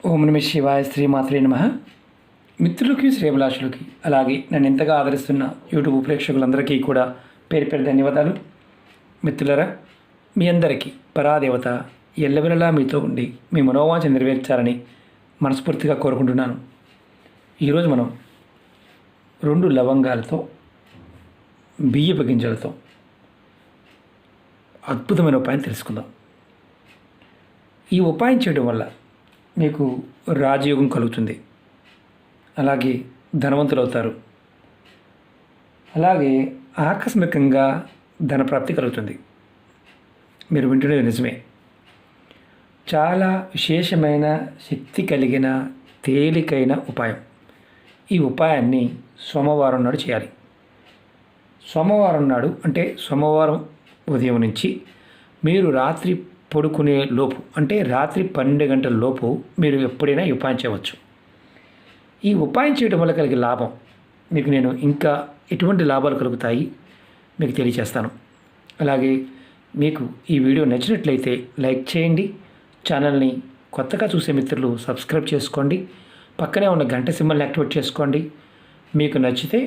ఓం నమ శివాయ శ్రీమాత్రే నమః. మిత్రులకి శ్రేభిలాషులకి అలాగే నన్ను ఎంతగా ఆదరిస్తున్న యూట్యూబ్ ప్రేక్షకులందరికీ కూడా పేరు పేరు ధన్యవాదాలు. మిత్రులరా, మీ అందరికీ పరాదేవత ఎల్లవెల్లలా మీతో ఉండి మీ మనోవాంఛ నెరవేర్చాలని మనస్ఫూర్తిగా కోరుకుంటున్నాను. ఈరోజు మనం 2 లవంగాలతో బియ్యపు గింజలతో అద్భుతమైన ఉపాయం తెలుసుకుందాం. ఈ ఉపాయం చేయడం వల్ల మీకు రాజయోగం కలుగుతుంది, అలాగే ధనవంతులు అవుతారు, అలాగే ఆకస్మికంగా ధనప్రాప్తి కలుగుతుంది. మీరు వింటున్నది నిజమే. చాలా విశేషమైన శక్తి కలిగిన తేలికైన ఉపాయం. ఈ ఉపాయాన్ని సోమవారం నాడు చేయాలి. సోమవారం నాడు అంటే సోమవారం ఉదయం నుంచి మీరు రాత్రి పడుకునే లోపు అంటే రాత్రి 12 గంటల లోపు మీరు ఎప్పుడైనా ఈ ఉపాయం చేయవచ్చు. ఈ ఉపాయం చేయడం వల్ల కలిగే లాభం మీకు నేను ఇంకా ఎటువంటి లాభాలు కలుగుతాయి మీకు తెలియజేస్తాను. అలాగే మీకు ఈ వీడియో నచ్చినట్లయితే లైక్ చేయండి. ఛానల్ని కొత్తగా చూసే మిత్రులు సబ్స్క్రైబ్ చేసుకోండి. పక్కనే ఉన్న గంట సింబల్ని యాక్టివేట్ చేసుకోండి. మీకు నచ్చితే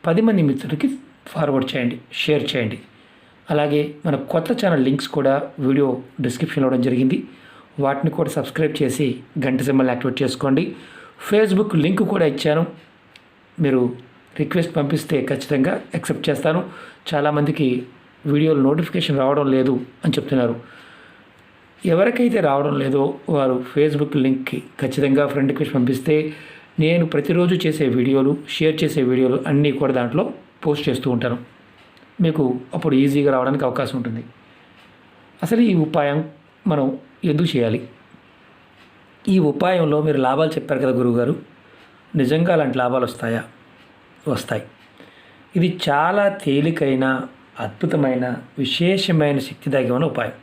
10 మంది మిత్రులకి ఫార్వర్డ్ చేయండి, షేర్ చేయండి. అలాగే మన కొత్త ఛానల్ లింక్స్ కూడా వీడియో డిస్క్రిప్షన్లో ఇవ్వడం జరిగింది. వాటిని కూడా సబ్స్క్రైబ్ చేసి గంట సింబల్ని యాక్టివేట్ చేసుకోండి. ఫేస్బుక్ లింక్ కూడా ఇచ్చాను. మీరు రిక్వెస్ట్ పంపిస్తే ఖచ్చితంగా యాక్సెప్ట్ చేస్తాను. చాలామందికి వీడియోలు నోటిఫికేషన్ రావడం లేదు అని చెప్తున్నారు. ఎవరికైతే రావడం లేదో వారు ఫేస్బుక్ లింక్కి ఖచ్చితంగా ఫ్రెండ్ రిక్వెస్ట్ పంపిస్తే నేను ప్రతిరోజు చేసే వీడియోలు, షేర్ చేసే వీడియోలు అన్నీ కూడా దాంట్లో పోస్ట్ చేస్తూ ఉంటాను. మీకు అప్పుడు ఈజీగా రావడానికి అవకాశం ఉంటుంది. అసలు ఈ ఉపాయం మనం ఎందుకు చేయాలి? ఈ ఉపాయంలో మీరు లాభాలు చెప్పారు కదా గురువుగారు, నిజంగా అలాంటి లాభాలు వస్తాయా? వస్తాయి. ఇది చాలా తేలికైన, అద్భుతమైన, విశేషమైన శక్తి దాగిన ఉపాయం.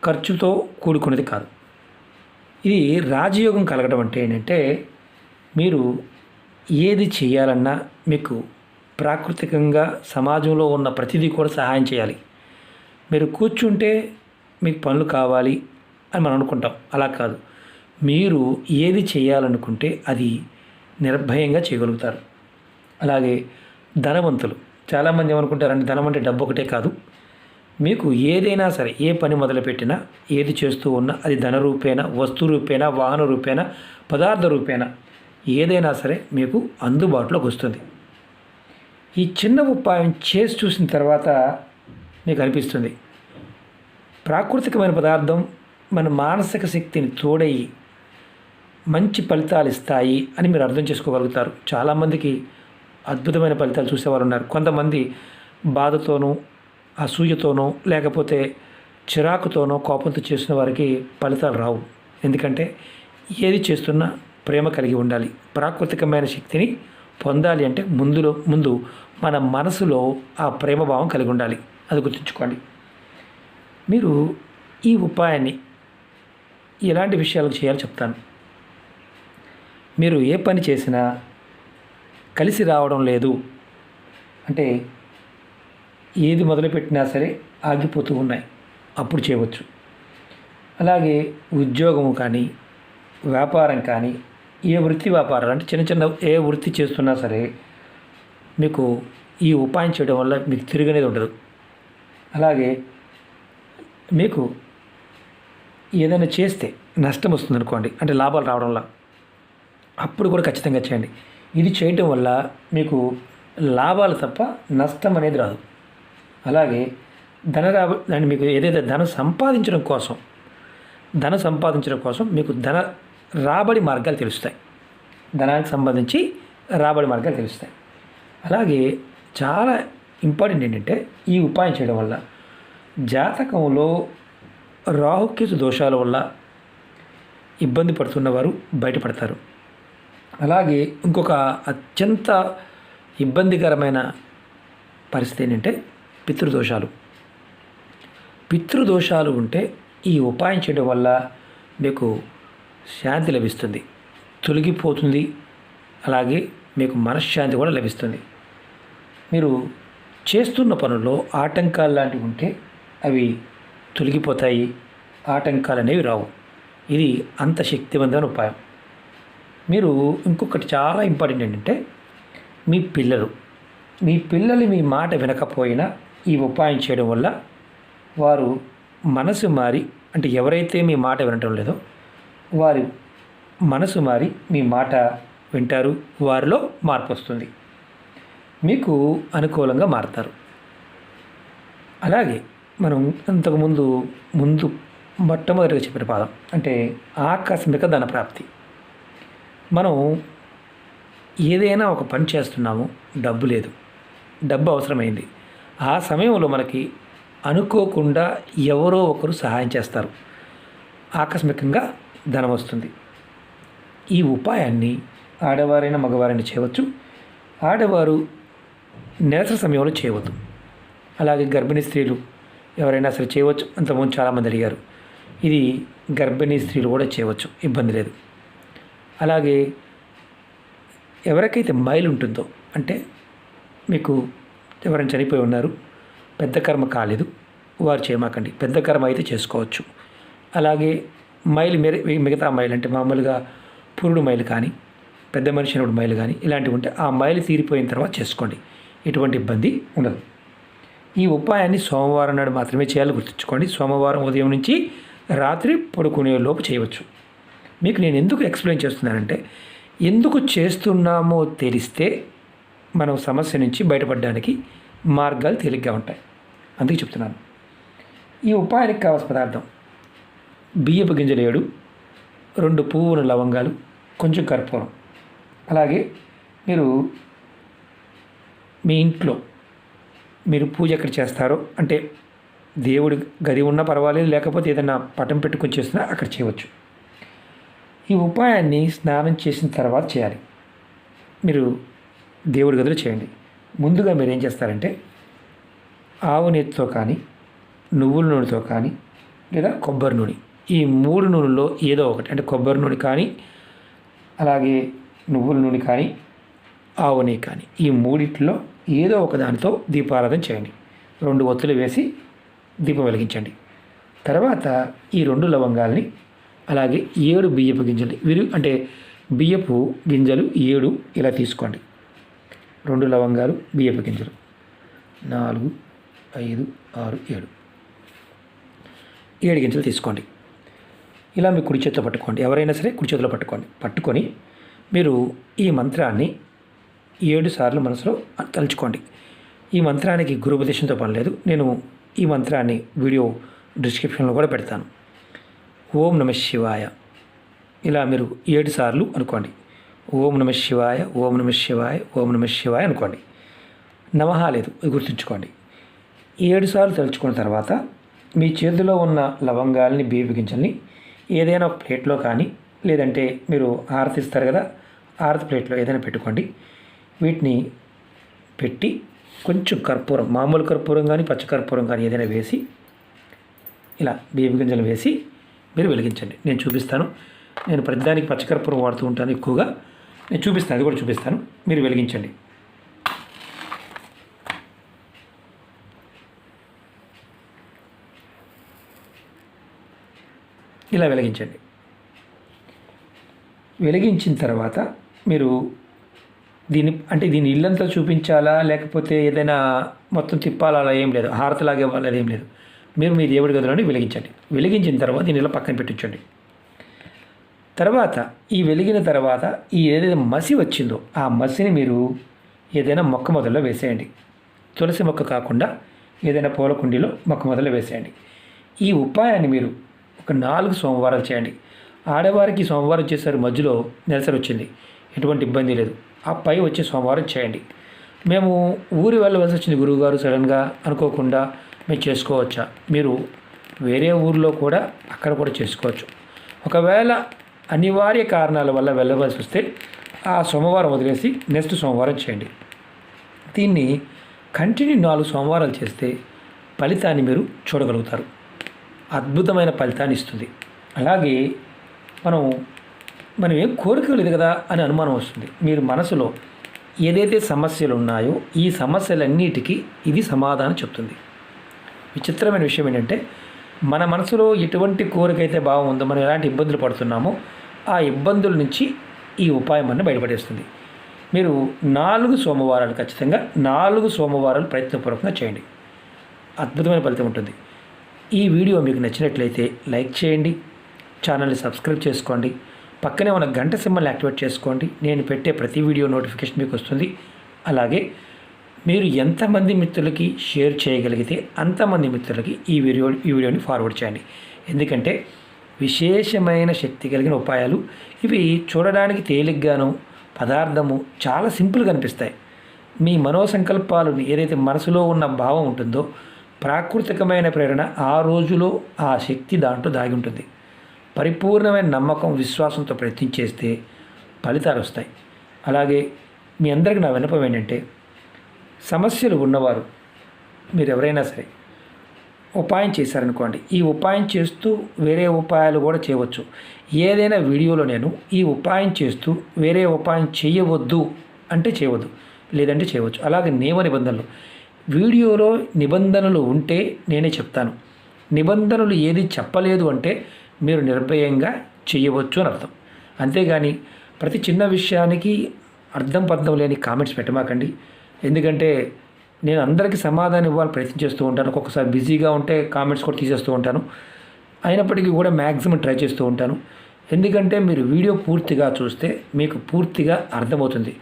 ఖర్చుతో కూడుకున్నది కాదు. ఇది రాజయోగం కలగడం అంటే ఏంటంటే మీరు ఏది చేయాలన్నా మీకు ప్రాకృతికంగా సమాజంలో ఉన్న ప్రతిదీ కూడా సహాయం చేయాలి. మీరు కూర్చుంటే మీకు పనులు కావాలి అని మనం అనుకుంటాం. అలా కాదు. మీరు ఏది చేయాలనుకుంటే అది నిర్భయంగా చేయగలుగుతారు. అలాగే ధనవంతులు చాలామంది ఏమనుకుంటారంటే ధనం అంటే డబ్బు ఒకటే కాదు. మీకు ఏదైనా సరే, ఏ పని మొదలుపెట్టినా, ఏది చేస్తూ ఉన్నా అది ధన రూపేణ, వస్తు రూపేణ, వాహన రూపేణ, పదార్థ రూపేణ ఏదైనా సరే మీకు అందుబాటులోకి వస్తుంది. ఈ చిన్న ఉపాయం చేసి చూసిన తర్వాత మీకు అనిపిస్తుంది ప్రాకృతికమైన పదార్థం మన మానసిక శక్తిని తోడయి మంచి ఫలితాలు ఇస్తాయి అని మీరు అర్థం చేసుకోగలుగుతారు. చాలామందికి అద్భుతమైన ఫలితాలు చూసేవారు ఉన్నారు. కొంతమంది బాధతోనూ, అసూయతోనో, లేకపోతే చిరాకుతోనో, కోపంతో చేసిన వారికి ఫలితాలు రావు. ఎందుకంటే ఏది చేస్తున్నా ప్రేమ కలిగి ఉండాలి. ప్రాకృతికమైన శక్తిని పొందాలి అంటే ముందు మన మనసులో ఆ ప్రేమభావం కలిగి ఉండాలి. అది గుర్తుంచుకోండి. మీరు ఈ ఉపాయాన్ని ఎలాంటి విషయాలు చేయాలో చెప్తాను. మీరు ఏ పని చేసినా కలిసి రావడం లేదు అంటే ఏది మొదలుపెట్టినా సరే ఆగిపోతూ ఉన్నాయి, అప్పుడు చేయవచ్చు. అలాగే ఉద్యోగము కానీ, వ్యాపారం కానీ, ఏ వృత్తి వ్యాపారాలు అంటే చిన్న ఏ వృత్తి చేస్తున్నా సరే మీకు ఈ ఉపాయం చేయడం వల్ల మీకు తిరిగనేది ఉండదు. అలాగే మీకు ఏదైనా చేస్తే నష్టం వస్తుంది అనుకోండి, అంటే లాభాలు రావడంలో, అప్పుడు కూడా ఖచ్చితంగా చేయండి. ఇది చేయటం వల్ల మీకు లాభాలు తప్ప నష్టం అనేది రాదు. అలాగే దాన్ని మీకు ఏదైతే ధనం సంపాదించడం కోసం మీకు ధన రాబడి మార్గాలు తెలుస్తాయి. ధనానికి సంబంధించి రాబడి మార్గాలు తెలుస్తాయి. అలాగే చాలా ఇంపార్టెంట్ ఏంటంటే ఈ ఉపాయం చేయడం వల్ల జాతకంలో రాహుకేతు దోషాల వల్ల ఇబ్బంది పడుతున్నవారు బయటపడతారు. అలాగే ఇంకొక అత్యంత ఇబ్బందికరమైన పరిస్థితి ఏంటంటే పితృదోషాలు ఉంటే ఈ ఉపాయం చేయడం వల్ల మీకు శాంతి లభిస్తుంది, తొలగిపోతుంది. అలాగే మీకు మనశ్శాంతి కూడా లభిస్తుంది. మీరు చేస్తున్న పనుల్లో ఆటంకాలు లాంటివి ఉంటే అవి తొలగిపోతాయి. ఆటంకాలు అనేవి రావు. ఇది అంత శక్తివంతమైన ఉపాయం. మీరు ఇంకొకటి చాలా ఇంపార్టెంట్ ఏంటంటే, మీ పిల్లలు మీ మాట వినకపోయినా ఈ ఉపాయం చేయడం వల్ల వారు మనసు మారి, అంటే ఎవరైతే మీ మాట వినటం లేదో వారి మనసు మారి మీ మాట వింటారు, వారిలో మార్పు వస్తుంది, మీకు అనుకూలంగా మారతారు. అలాగే మనం అంతకుముందు మొట్టమొదటిగా చెప్పిన పాదం అంటే ఆకస్మిక ధన ప్రాప్తి. మనం ఏదైనా ఒక పని చేస్తున్నాము, డబ్బు లేదు, డబ్బు అవసరమైంది. ఆ సమయంలో మనకి అనుకోకుండా ఎవరో ఒకరు సహాయం చేస్తారు, ఆకస్మికంగా ధనం వస్తుంది. ఈ ఉపాయాన్ని ఆడవారైనా మగవారైనా చేయవచ్చు. ఆడవారు నెలసరి సమయంలో చేయవద్దు. అలాగే గర్భిణీ స్త్రీలు ఎవరైనా సరే చేయవచ్చు. అంతకుముందు చాలామంది అడిగారు. ఇది గర్భిణీ స్త్రీలు కూడా చేయవచ్చు, ఇబ్బంది లేదు. అలాగే ఎవరికైతే మైలు ఉంటుందో, అంటే మీకు ఎవరైనా చనిపోయి ఉన్నారు, పెద్ద కర్మ కాలేదు, వారు చేయమాకండి. పెద్ద కర్మ అయితే చేసుకోవచ్చు. అలాగే మైలు మిగతా మైలు అంటే మామూలుగా పురుడు మైలు కానీ, పెద్ద మనిషి అయినప్పుడు మైలు కానీ ఇలాంటివి ఉంటే ఆ మైలు తీరిపోయిన తర్వాత చేసుకోండి, ఎటువంటి ఇబ్బంది ఉండదు. ఈ ఉపాయాన్ని సోమవారం నాడు మాత్రమే చేయాలి, గుర్తుంచుకోండి. సోమవారం ఉదయం నుంచి రాత్రి పడుకునే లోపు చేయవచ్చు. మీకు నేను ఎందుకు ఎక్స్ప్లెయిన్ చేస్తున్నానంటే, ఎందుకు చేస్తున్నామో తెలిస్తే మనం సమస్య నుంచి బయటపడడానికి మార్గాలు తేలిగ్గా ఉంటాయి, అందుకే చెప్తున్నాను. ఈ ఉపాయానికి కావాల్సిన పదార్థం బియ్యపు గింజలు 7, 2 పువ్వుల లవంగాలు, కొంచెం కర్పూరం. అలాగే మీరు మీ ఇంట్లో మీరు పూజ ఎక్కడ చేస్తారో, అంటే దేవుడి గది ఉన్నా పర్వాలేదు, లేకపోతే ఏదైనా పటం పెట్టుకొని చేసినా అక్కడ చేయవచ్చు. ఈ ఉపాయాన్ని స్నానం చేసిన తర్వాత చేయాలి. మీరు దేవుడి గదిలో చేయండి. ముందుగా మీరు ఏం చేస్తారంటే, ఆవు నెయ్యితో కానీ, నువ్వుల నూనెతో కానీ, లేదా కొబ్బరి నూనె, ఈ 3 నూనెల్లో ఏదో ఒకటి, అంటే కొబ్బరి నూనె కానీ, అలాగే నువ్వుల నూనె కానీ, ఆవు నెయ్యి కానీ, ఈ మూడిట్లో ఏదో ఒక దానితో దీపారాధన చేయండి. 2 ఒత్తులు వేసి దీపం వెలిగించండి. తర్వాత ఈ 2 లవంగాల్ని, అలాగే 7 బియ్యపు గింజలు, అంటే బియ్యపు గింజలు 7 ఇలా తీసుకోండి. 2 లవంగాలు, బియ్యపు గింజలు 4, 5, 6, 7 గింజలు తీసుకోండి. ఇలా మీ కుడి చేతిలో పట్టుకోండి. ఎవరైనా సరే కుడి చేతిలో పట్టుకొని మీరు ఈ మంత్రాన్ని 7 సార్లు మనసులో తలుచుకోండి. ఈ మంత్రానికి గురుపదేశంతో పని లేదు. నేను ఈ మంత్రాన్ని వీడియో డిస్క్రిప్షన్లో కూడా పెడతాను. ఓం నమః శివాయ, ఇలా మీరు 7 సార్లు అనుకోండి. ఓం నమః శివాయ, ఓం నమః శివాయ, ఓం నమః శివాయ అనుకోండి. నమః లేదు, ఇది గుర్తుంచుకోండి. 7 సార్లు తలుచుకున్న తర్వాత మీ చేతిలో ఉన్న లవంగాల్ని, బియ్యపు గింజల్ని ఏదైనా ఒక ప్లేట్లో కానీ, లేదంటే మీరు హారతి ఇస్తారు కదా, హారతి ప్లేట్లో ఏదైనా పెట్టుకోండి. వీటిని పెట్టి కొంచెం కర్పూరం, మామూలు కర్పూరం కానీ, పచ్చ కర్పూరం కానీ ఏదైనా వేసి, ఇలా బియ్యపు గింజలు వేసి మీరు వెలిగించండి. నేను చూపిస్తాను. నేను ప్రతిదానికి పచ్చకర్పూరం వాడుతూ ఉంటాను ఎక్కువగా. నేను చూపిస్తాను, అది కూడా చూపిస్తాను. మీరు వెలిగించండి. ఇలా వెలిగించండి. వెలిగించిన తర్వాత మీరు దీన్ని ఇల్లంతా చూపించాలా, లేకపోతే ఏదైనా మొత్తం తిప్పాలా, అలా ఏం లేదు. హారతిలాగే ఇవ్వాలి, అదేం లేదు. మీరు మీ దేవుడి గదిలోని వెలిగించండి. వెలిగించిన తర్వాత దీన్ని ఇలా పక్కన పెట్టించండి. తర్వాత ఈ వెలిగిన తర్వాత ఈ ఏదైతే మసి వచ్చిందో ఆ మసిని మీరు ఏదైనా మొక్క మొదల్లో వేసేయండి. తులసి మొక్క కాకుండా ఏదైనా పూల కుండీలో మొక్క మొదల్లో వేసేయండి. ఈ ఉపాయాన్ని మీరు ఒక 4 సోమవారాలు చేయండి. ఆడవారికి సోమవారం చేశారు, మధ్యలో నెలసరి వచ్చింది, ఎటువంటి ఇబ్బంది లేదు. ఆ పై వచ్చే సోమవారం చేయండి. మేము ఊరి వెళ్ళవలసి వచ్చింది గురువుగారు, సడన్గా అనుకోకుండా మీరు చేసుకోవచ్చా? మీరు వేరే ఊరిలో కూడా అక్కడ కూడా చేసుకోవచ్చు. ఒకవేళ అనివార్య కారణాల వల్ల వెళ్ళవలసి వస్తే ఆ సోమవారం వదిలేసి నెక్స్ట్ సోమవారం చేయండి. దీన్ని కంటిన్యూ 4 సోమవారాలు చేస్తే ఫలితాన్ని మీరు చూడగలుగుతారు. అద్భుతమైన ఫలితాన్ని ఇస్తుంది. అలాగే మనం ఏం కోరిక లేదు కదా అని అనుమానం వస్తుంది. మీరు మనసులో ఏదైతే సమస్యలు ఉన్నాయో ఈ సమస్యలన్నిటికీ ఇది సమాధానం చెప్తుంది. విచిత్రమైన విషయం ఏంటంటే, మన మనసులో ఎటువంటి కోరికైతే భావం ఉందో, మనం ఎలాంటి ఇబ్బందులు పడుతున్నామో ఆ ఇబ్బందుల నుంచి ఈ ఉపాయం అన్న బయటపడేస్తుంది. మీరు 4 సోమవారాలు ఖచ్చితంగా 4 సోమవారాలు ప్రయత్నపూర్వకంగా చేయండి. అద్భుతమైన ఫలితం ఉంటుంది. ఈ వీడియో మీకు నచ్చినట్లయితే లైక్ చేయండి, ఛానల్ని సబ్స్క్రైబ్ చేసుకోండి, పక్కనే ఉన్న గంట సింబల్ని యాక్టివేట్ చేసుకోండి. నేను పెట్టే ప్రతి వీడియో నోటిఫికేషన్ మీకు వస్తుంది. అలాగే మీరు ఎంతమంది మిత్రులకి షేర్ చేయగలిగితే అంతమంది మిత్రులకి ఈ వీడియోని ఫార్వర్డ్ చేయండి. ఎందుకంటే విశేషమైన శక్తి కలిగిన ఉపాయాలు ఇవి. చూడడానికి తేలిగ్గాను, పదార్థము చాలా సింపుల్గా అనిపిస్తాయి. మీ మనోసంకల్పాలు ఏదైతే మనసులో ఉన్న భావం ఉంటుందో, ప్రాకృతికమైన ప్రేరణ ఆ రోజులో ఆ శక్తి దాంట్లో దాగి ఉంటుంది. పరిపూర్ణమైన నమ్మకం, విశ్వాసంతో ప్రయత్నించేస్తే ఫలితాలు వస్తాయి. అలాగే మీ అందరికీ నా విన్నపం ఏంటంటే, సమస్యలు ఉన్నవారు మీరు ఎవరైనా సరే ఉపాయం చేశారనుకోండి, ఈ ఉపాయం చేస్తూ వేరే ఉపాయాలు కూడా చేయవచ్చు. ఏదైనా వీడియోలో నేను ఈ ఉపాయం చేస్తూ వేరే ఉపాయం చేయవద్దు అంటే చేయవద్దు, లేదంటే చేయవచ్చు. అలాగే నియమ నిబంధనలు, వీడియోలో నిబంధనలు ఉంటే నేనే చెప్తాను. నిబంధనలు ఏది చెప్పలేదు అంటే మీరు నిర్భయంగా చేయవచ్చు అని అర్థం. అంతేగాని ప్రతి చిన్న విషయానికి అర్థం పర్థం లేని కామెంట్స్ పెట్టమాకండి. ఎందుకంటే నేను అందరికీ సమాధానం ఇవ్వాలని ప్రయత్నం చేస్తూ ఉంటాను. ఒక్కొక్కసారి బిజీగా ఉంటే కామెంట్స్ కూడా తీసేస్తూ ఉంటాను. అయినప్పటికీ కూడా మ్యాక్సిమం ట్రై చేస్తూ ఉంటాను. ఎందుకంటే మీరు వీడియో పూర్తిగా చూస్తే మీకు పూర్తిగా అర్థమవుతుంది.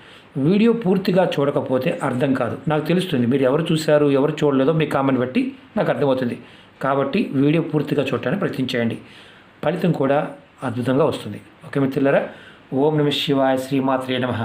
వీడియో పూర్తిగా చూడకపోతే అర్థం కాదు. నాకు తెలుస్తుంది మీరు ఎవరు చూశారు, ఎవరు చూడలేదో మీ కామెంట్ బట్టి నాకు అర్థమవుతుంది. కాబట్టి వీడియో పూర్తిగా చూడటానికి ప్రయత్నించేయండి. ఫలితం కూడా అద్భుతంగా వస్తుంది. ఓకే మిత్రులారా, ఓం నమః శివాయ, శ్రీమాత్రే నమః.